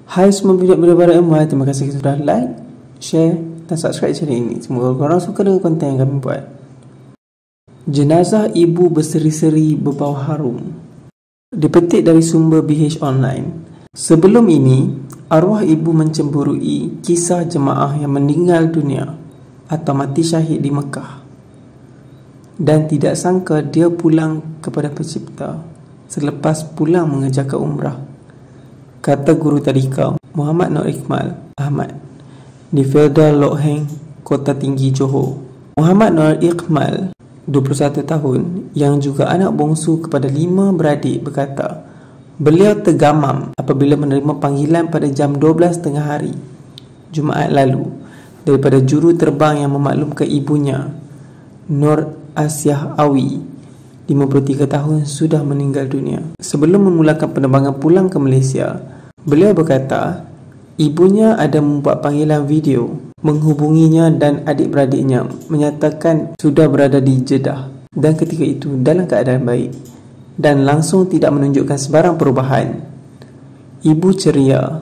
Hai semua budak-budak Barat MY, terima kasih sudah like, share dan subscribe channel ini. Semoga korang suka dengan konten yang kami buat. Jenazah ibu berseri-seri berbau harum. Dipetik dari sumber BH Online. Sebelum ini, arwah ibu mencemburui kisah jemaah yang meninggal dunia atau mati syahid di Mekah, dan tidak sangka dia pulang kepada Pencipta selepas pulang mengerjakan umrah. Kata guru tadika Muhammad Nur Iqmal Ahmad di Felda Lok Heng, Kota Tinggi, Johor. Muhammad Nur Iqmal, 21 tahun, yang juga anak bongsu kepada 5 beradik, berkata beliau tergamam apabila menerima panggilan pada jam 12 tengah hari Jumaat lalu daripada juru terbang yang memaklumkan ibunya, Nur Asyah Awi, 53 tahun, sudah meninggal dunia. Sebelum memulakan penerbangan pulang ke Malaysia, beliau berkata ibunya ada membuat panggilan video menghubunginya dan adik-beradiknya, menyatakan sudah berada di Jeddah dan ketika itu dalam keadaan baik dan langsung tidak menunjukkan sebarang perubahan. Ibu ceria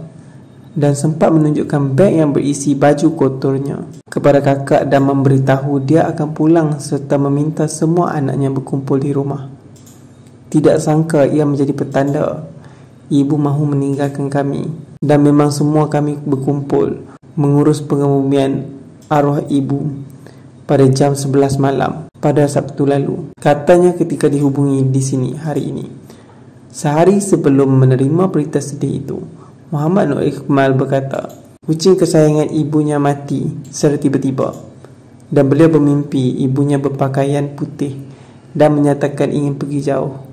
dan sempat menunjukkan beg yang berisi baju kotornya kepada kakak dan memberitahu dia akan pulang serta meminta semua anaknya berkumpul di rumah. Tidak sangka ia menjadi petanda ibu mahu meninggalkan kami, dan memang semua kami berkumpul mengurus pengebumian arwah ibu pada jam 11 malam pada Sabtu lalu. Katanya ketika dihubungi di sini hari ini. Sehari sebelum menerima berita sedih itu, Muhammad Nur Iqmal berkata kucing kesayangan ibunya mati secara tiba-tiba dan beliau bermimpi ibunya berpakaian putih dan menyatakan ingin pergi jauh.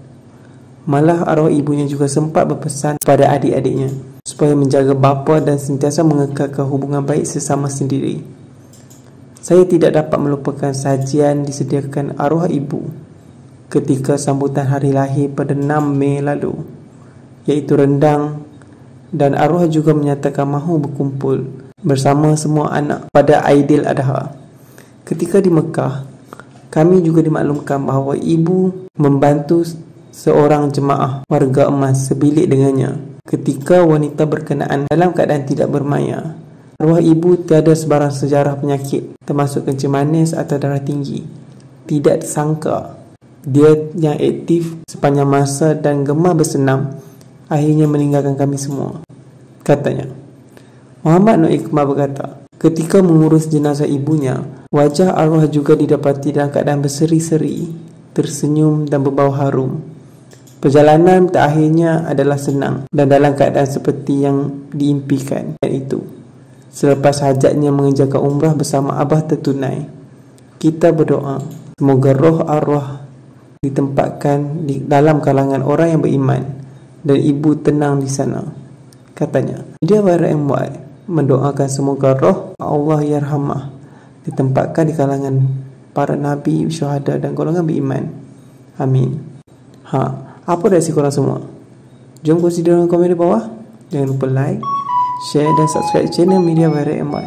Malah arwah ibunya juga sempat berpesan kepada adik-adiknya supaya menjaga bapa dan sentiasa mengekalkan hubungan baik sesama sendiri. Saya tidak dapat melupakan sajian disediakan arwah ibu ketika sambutan hari lahir pada 6 Mei lalu, iaitu rendang, dan arwah juga menyatakan mahu berkumpul bersama semua anak pada Aidil Adha. Ketika di Mekah, kami juga dimaklumkan bahawa ibu membantu seorang jemaah warga emas sebilik dengannya ketika wanita berkenaan dalam keadaan tidak bermaya. Arwah ibu tiada sebarang sejarah penyakit termasuk kencing manis atau darah tinggi. Tidak disangka dia yang aktif sepanjang masa dan gemar bersenam akhirnya meninggalkan kami semua, katanya. Muhammad Nur Iqmal berkata ketika mengurus jenazah ibunya, wajah arwah juga didapati dalam keadaan berseri-seri, tersenyum dan berbau harum. Perjalanan terakhirnya adalah senang dan dalam keadaan seperti yang diimpikan, dan itu selepas hajatnya mengerjakan umrah bersama abah tertunai. Kita berdoa semoga roh arwah ditempatkan di dalam kalangan orang yang beriman dan ibu tenang di sana, katanya. Media Barat MY mendoakan semoga roh Allah Yarhamah ditempatkan di kalangan para nabi, syuhada dan golongan beriman. Amin. Apa reaksi korang semua? Jom kongsi dalam komen di bawah. Jangan lupa like, share dan subscribe channel Media Barat MY.